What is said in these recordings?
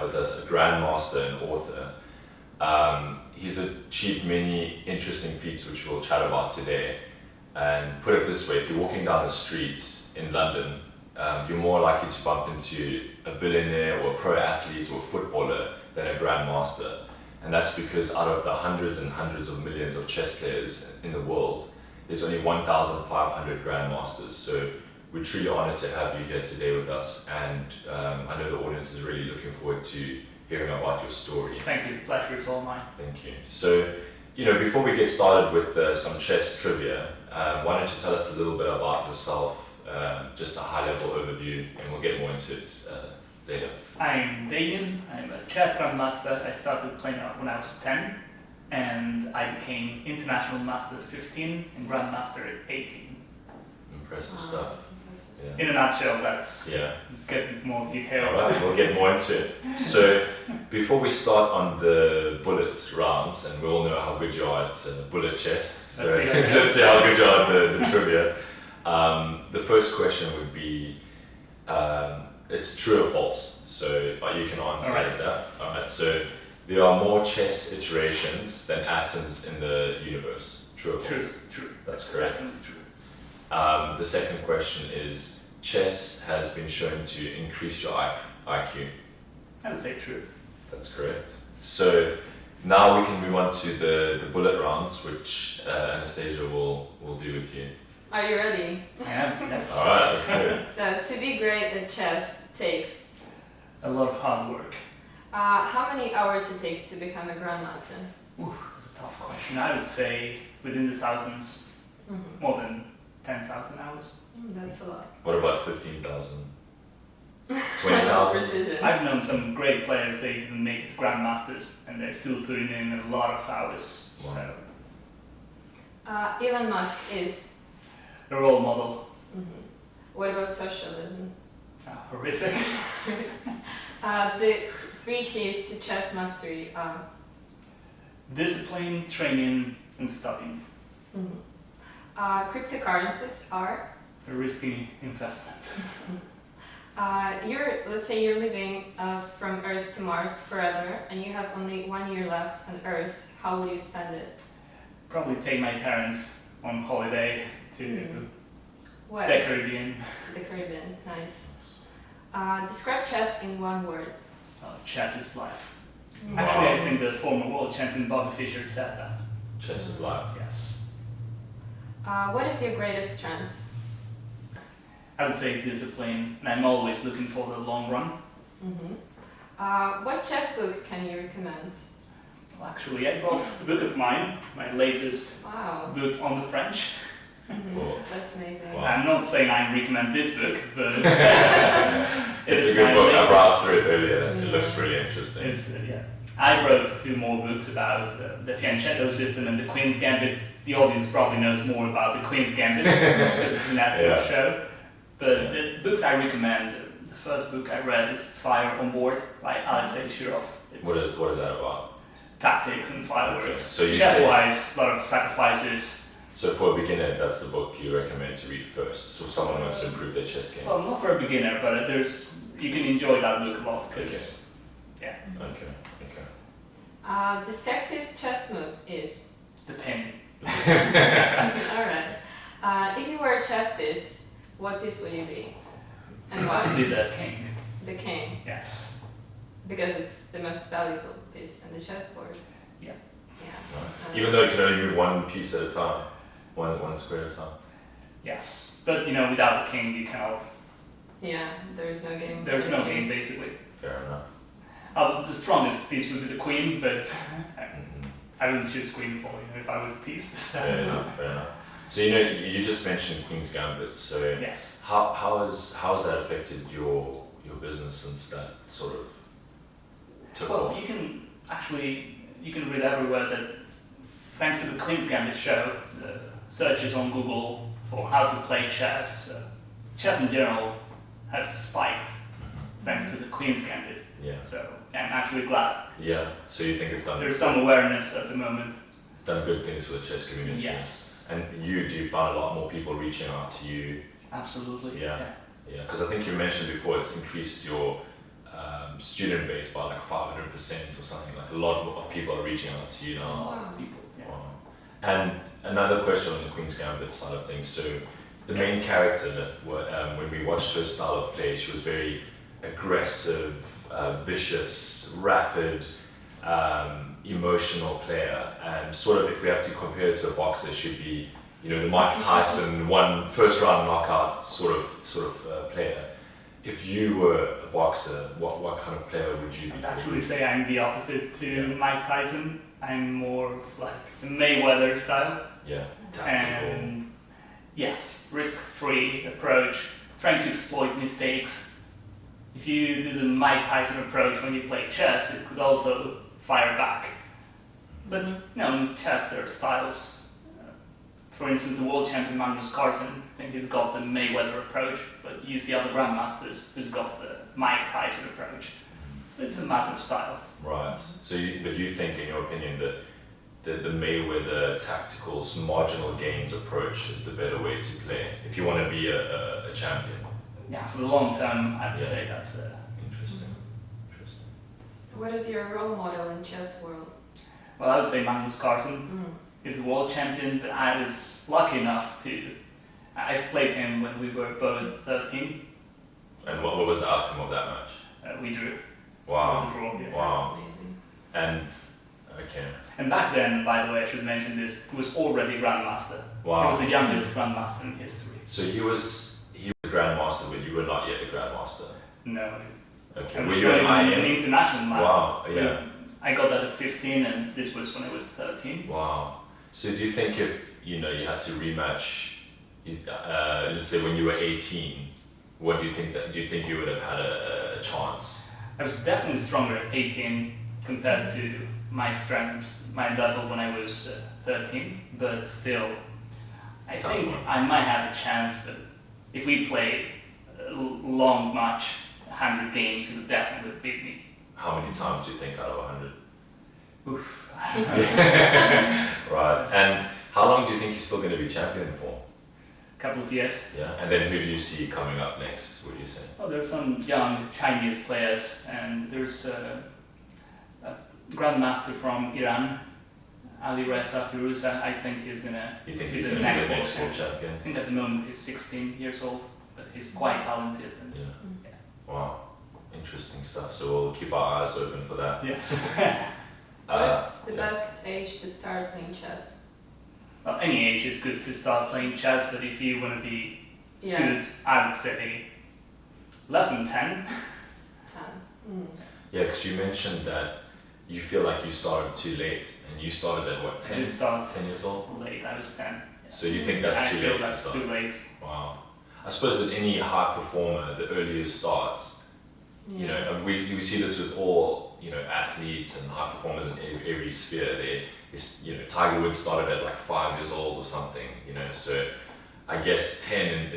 with us, a grandmaster and author. He's achieved many interesting feats which we'll chat about today. And put it this way, if you're walking down the streets in London, you're more likely to bump into a billionaire or a pro athlete or a footballer than a grandmaster. And that's because out of the hundreds and hundreds of millions of chess players in the world, there's only 1,500 grandmasters. So we're truly honored to have you here today with us. And I know the audience is really looking forward to hearing about your story. Thank you, the pleasure is all mine. Thank you. So, before we get started with some chess trivia, why don't you tell us a little bit about yourself, just a high-level overview, and we'll get more into it later. I'm Damian, I'm a chess grandmaster. I started playing when I was 10, and I became international master at 15 and grandmaster at 18. Impressive stuff. Yeah. In a nutshell, that's get into more detail. Alright, we'll get more into it. So, before we start on the bullet rounds, and we all know how good you are at bullet chess, so let's see how good you are at the trivia. The first question would be, it's true or false, so you can answer that. Alright, so there are more chess iterations than atoms in the universe. True or false? True. That's correct. Definitely true. The second question is, chess has been shown to increase your IQ. I would say true. That's correct. So now we can move on to the bullet rounds, which Anastasia will do with you. Are you ready? I am, yes. Alright, let's do it. So, to be great at chess takes? A lot of hard work. How many hours it takes to become a grandmaster? That's a tough question. I would say within the thousands, more than 10,000 hours. That's a lot. What about 15,000? 20,000? Precision. I've known some great players, they didn't make it grandmasters, and they're still putting in a lot of hours. Wow. So. Elon Musk is? A role model. What about socialism? Horrific. The 3 keys to chess mastery are? Discipline, training, and studying. Cryptocurrencies are? A risky investment. Let's say you're living from Earth to Mars forever, and you have only 1 year left on Earth. How will you spend it? Probably take my parents on holiday to What? the Caribbean. To the Caribbean, nice. Describe chess in 1 word. Chess is life. Wow. Actually, I think the former world champion Bobby Fischer said that. Chess is life. Yes. What is your greatest strength? I would say discipline, and I'm always looking for the long run. What chess book can you recommend? Well, actually, I bought a book of mine, my latest book on the French. That's amazing. Wow. I'm not saying I recommend this book, but it's a good book. I browsed through it earlier. It looks really interesting. I wrote 2 more books about the fianchetto system and the Queen's Gambit. The audience probably knows more about the Queen's Gambit because it's a Netflix show. But the books I recommend, the first book I read is Fire on Board by Alexei Shirov. What is that about? Tactics and fireworks. So chess-wise, a lot of sacrifices. So for a beginner, that's the book you recommend to read first. So if someone wants to improve their chess game. Well, not for a beginner, but you can enjoy that book a lot. Okay. The sexiest chess move is? The pin. Alright. If you were a chess piece, what piece would you be? And why? Probably the king. The king? Yes. Because it's the most valuable piece on the chessboard. Yeah. Right. Even though you can only move 1 piece at a time, one square at a time. Yes, but without the king you cannot. Yeah, there is no game. There is no game basically. Fair enough. The strongest piece would be the queen, but I wouldn't choose queen for if I was a piece. Fair enough. So you just mentioned Queen's Gambit. So yes. How has that affected your business since that sort of took off? You can read everywhere that thanks to the Queen's Gambit show, the searches on Google for how to play chess, chess in general has spiked thanks to the Queen's Gambit. Yeah. So I'm actually glad. Yeah. So you think it's done? There's some awareness at the moment. It's done good things for the chess community. Yes. And do you find a lot more people reaching out to you? Absolutely. Yeah. Because I think you mentioned before it's increased your student base by like 500% or something. Like a lot of people are reaching out to you A now. lot of people. Yeah. Wow. And another question on the Queen's Gambit side of things. So the main character, when we watched her style of play, she was very aggressive, vicious, rapid, emotional player. And sort of, if we have to compare it to a boxer, she'd be, you know, the Mike Tyson first round knockout sort of player. If you were a boxer, what kind of player would you be? I'd actually say I'm the opposite to Mike Tyson. I'm more of like the Mayweather style. Yeah, tactical. And yes, risk-free approach, trying to exploit mistakes. If you do the Mike Tyson approach when you play chess, it could also fire back. But you know, in chess there are styles. For instance, the world champion Magnus Carlsen, I think he's got the Mayweather approach, but you see other grandmasters who's got the Mike Tyson approach. So it's a matter of style. Right. So, but you think, in your opinion, that the Mayweather tactical marginal gains approach is the better way to play if you want to be a champion? Yeah, for the long term, I would say that's interesting. What is your role model in chess world? Well, I would say Magnus Carlsen. He's the world champion, but I was lucky enough I've played him when we were both 13. And what was the outcome of that match? We drew. Wow. It was a draw, yeah. Wow. That's amazing. And okay. And back then, by the way, I should mention this, he was already Grandmaster. Wow. He was the youngest Grandmaster in history. So he was a Grandmaster, but you were not yet a Grandmaster. No. Okay. I Were was you an an international master. Wow. Yeah. I got that at 15, and this was when I was 13. Wow. So do you think if you had to rematch, let's say when you were 18, what do you think do you think you would have had a chance? I was definitely stronger at 18 compared to my strength, my level when I was 13, but still, I think I might have a chance, but if we play a long match, 100 games, he would definitely beat me. How many times do you think out of 100? Oof. Right. And how long do you think he's still going to be champion for? Couple of years. Yeah. And then who do you see coming up next, would you say? Well, there's some young Chinese players, and there's a grandmaster from Iran, Ali Reza Firuza. I think he's gonna. You think he's he's the going to be the next next world champion? I think at the moment he's 16 years old, but he's quite talented. And Yeah. Wow. Interesting stuff. So we'll keep our eyes open for that. Yes. What is the best age to start playing chess? Well, any age is good to start playing chess, but if you want to be Yeah, good, I would say less than 10. 10. Yeah, because you mentioned that you feel like you started too late, and you started at what, 10? I started 10 years old? late, I was 10. So you think that's I too feel late to that's start? too late. Wow. I suppose that any high performer, the earlier it starts, you know, and we see this with all, athletes and high performers in every sphere. Tiger Woods started at like 5 years old or something, so I guess 10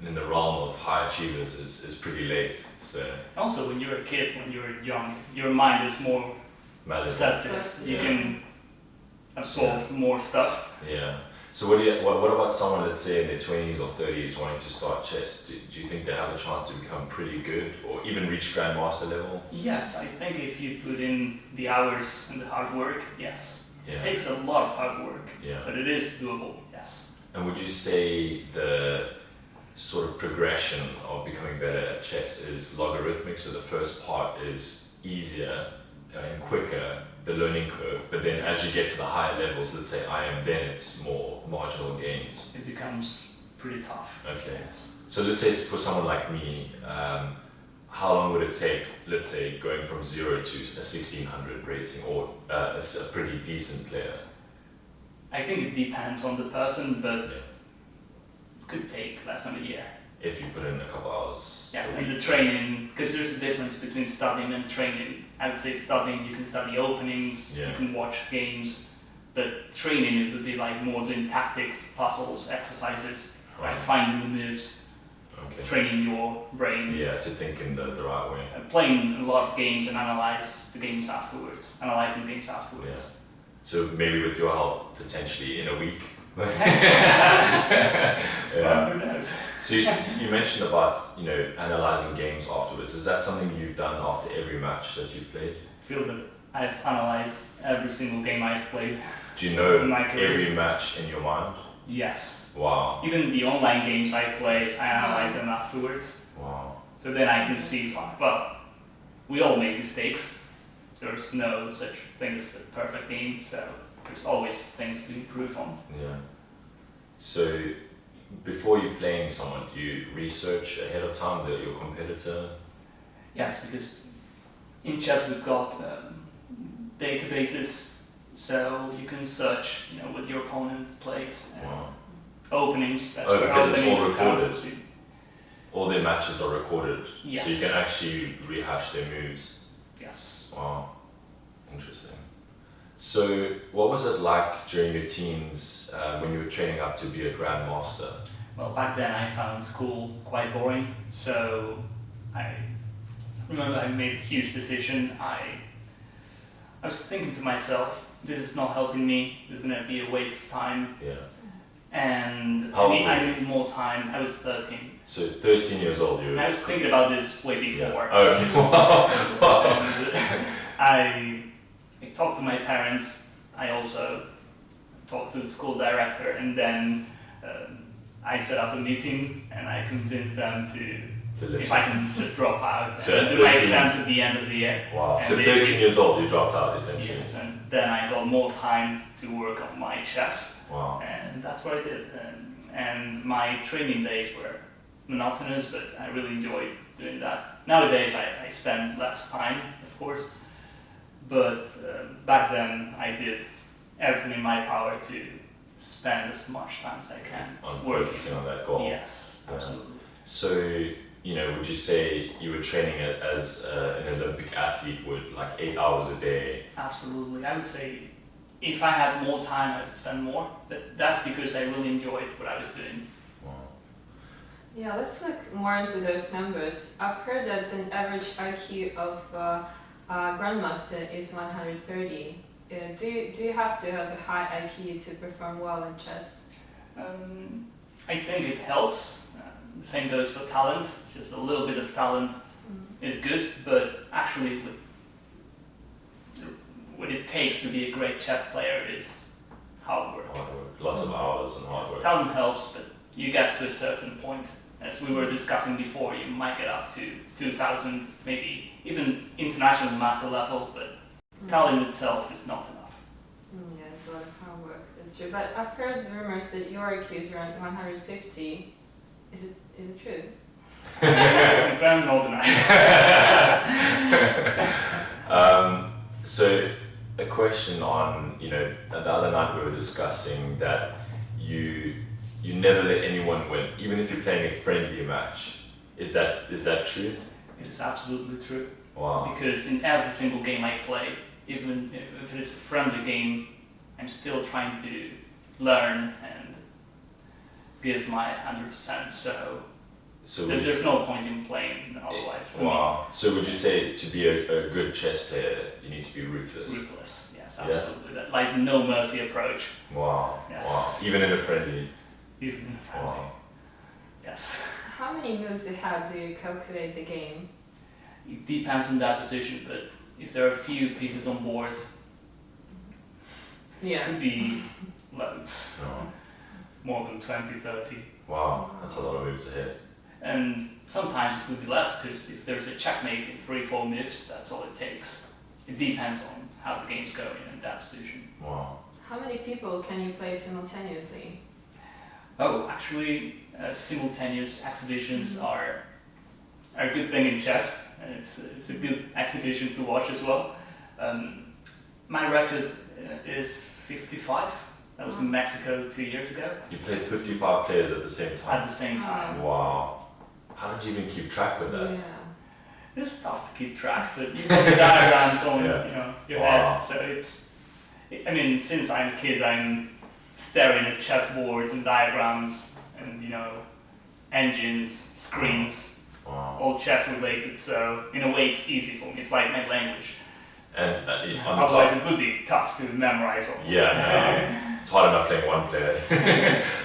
in the realm of high achievers is pretty late. So Also, when you're a kid, when you're young, your mind is more perceptive. You can absorb more stuff. Yeah. So what about someone, let's say in their 20s or 30s, wanting to start chess? Do you think they have a chance to become pretty good or even reach Grandmaster level? Yes, I think if you put in the hours and the hard work, yes. Yeah. It takes a lot of hard work, Yeah. but it is doable, yes. And would you say the sort of progression of becoming better at chess is logarithmic? So the first part is easier and quicker, the learning curve, but then as you get to the higher levels, let's say IM, then it's more marginal gains. It becomes pretty tough. Okay. Yes. So let's say for someone like me, how long would it take, let's say, going from 0 to a 1600 rating, or a pretty decent player? I think it depends on the person, but Yeah. it could take less than a year. If you put in a couple hours. Yes, and the training, because there's a difference between studying and training. I would say studying, you can study openings, Yeah. you can watch games, but training, it would be like more doing tactics, puzzles, exercises, like finding the moves, Okay. training your brain, Yeah, to think in the right way. and playing a lot of games and analyzing the games afterwards. Yeah. So maybe with your help, potentially in a week, Yeah. Who knows? So you mentioned about, you know, analyzing games afterwards. Is that something you've done after every match that you've played? I feel that I've analyzed every single game I've played. Do you know In my career. every match in your mind? Yes. Wow. Even the online games I play, I analyze them afterwards. Wow. So then I can see, well, we all make mistakes. There's no such thing as a perfect game, so there's always things to improve on. Yeah. So before you playing someone, do you research ahead of time your competitor? Yes, because in chess we've got databases, so you can search, you know, what your opponent plays. Wow. Openings. That's Oh, where because it's all openings come recorded. to. All their matches are recorded, Yes. so you can actually rehash their moves. Yes. Wow, interesting. So, what was it like during your teens when you were training up to be a grandmaster? Well, back then I found school quite boring, so I remember I made a huge decision. I was thinking to myself, this is not helping me, this is going to be a waste of time, Yeah. and How old I were you? need more time. I was 13. So, 13 years old, you were. I was thinking about this way before. Yeah. Oh, okay. Wow. And I talked to my parents. I also talked to the school director, and then I set up a meeting and I convinced them To if I can just drop out So and at do my 13 exams at the end of the year. Wow. And So, they 13 years old, you dropped out essentially. Yes, and then I got more time to work on my chess, Wow. and that's what I did. And my training days were monotonous, but I really enjoyed doing that. Nowadays I spend less time, of course, but back then I did everything in my power to spend as much time as I can On working. focusing on that goal. Yes, Yeah. absolutely. So, you know, would you say you were training as an Olympic athlete would, like 8 hours a day? Absolutely. I would say if I had more time, I would spend more, but that's because I really enjoyed what I was doing. Wow. Yeah, let's look more into those numbers. I've heard that the average IQ of Grandmaster is 130. Do you have to have a high IQ to perform well in chess? I think it helps. The same goes for talent. Just a little bit of talent is good, but actually what it takes to be a great chess player is hard work. Hard work. Lots of hours and hard Yes, work. talent helps, but you get to a certain point. As we were discussing before, you might get up to 2,000, maybe even international master level, but talent itself is not enough. Yeah, it's a lot of hard work. That's true. But I've heard rumors that your IQ is around 150. Is it true? Confirmed or denied. So, a question on, you know, the other night we were discussing that you never let anyone win, even if you're playing a friendly match. Is that true? It is absolutely true. Wow. Because in every single game I play, even if it is a friendly game, I'm still trying to learn and give my 100%. So there's no point in playing otherwise for wow. So would you say to be a good chess player, you need to be ruthless? me. Ruthless, yes, Yeah. absolutely. That, like no mercy approach. Wow. Yes. Wow. Even in a friendly. Even in a friendly. Wow. Yes. How many moves ahead do you calculate the game? It depends on that position, but if there are a few pieces on board, it Yeah. could be loads. Oh. More than 20, 30. Wow. That's a lot of moves ahead. And sometimes it could be less, because if there's a checkmate in 3-4 moves, that's all it takes. It depends on how the game's going in that position. Wow. How many people can you play simultaneously? Oh, actually, simultaneous exhibitions are a good thing in chess, and it's a good exhibition to watch as well. My record is 55. That was in Mexico 2 years ago. You played 55 players at the same At time. the same time. Wow. How did you even keep track of that? Yeah. It's tough to keep track, but you've got the diagrams on Yeah. your Wow. head, so I mean, since I'm a kid, I'm staring at chessboards and diagrams and, engines, screens, Wow. all chess related, so in a way it's easy for me, it's like my language. And on the Otherwise, top, it would be tough to memorize all. yeah, no, it's hard enough playing one player.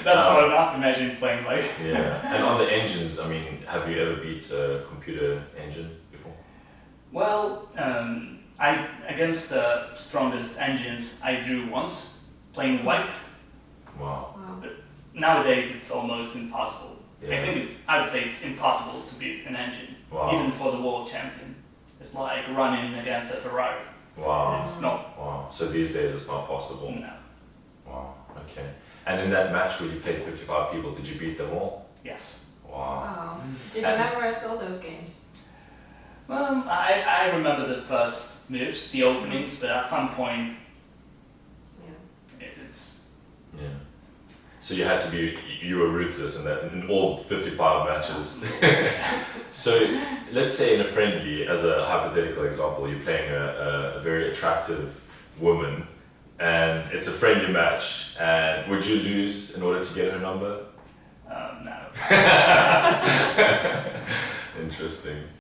That's hard enough. Imagine playing like. Yeah, and on the engines, I mean, have you ever beat a computer engine before? Well, against the strongest engines, I drew once playing white. Wow. Wow. Nowadays, it's almost impossible. Yeah. I would say it's impossible to beat an engine, Wow. even for the world champion. It's like running against a Ferrari. Wow. It's not. Wow. So these days it's not possible. No. Wow. Okay. And in that match where you played 55 people, did you beat them all? Yes. Wow. Wow. Did you And- memorize all those games? Well, I remember the first moves, the openings, but at some point, Yeah. it's. Yeah. So you were ruthless in all 55 matches. So let's say in a friendly, as a hypothetical example, you're playing a very attractive woman, and it's a friendly match, and would you lose in order to get her number? No. Interesting.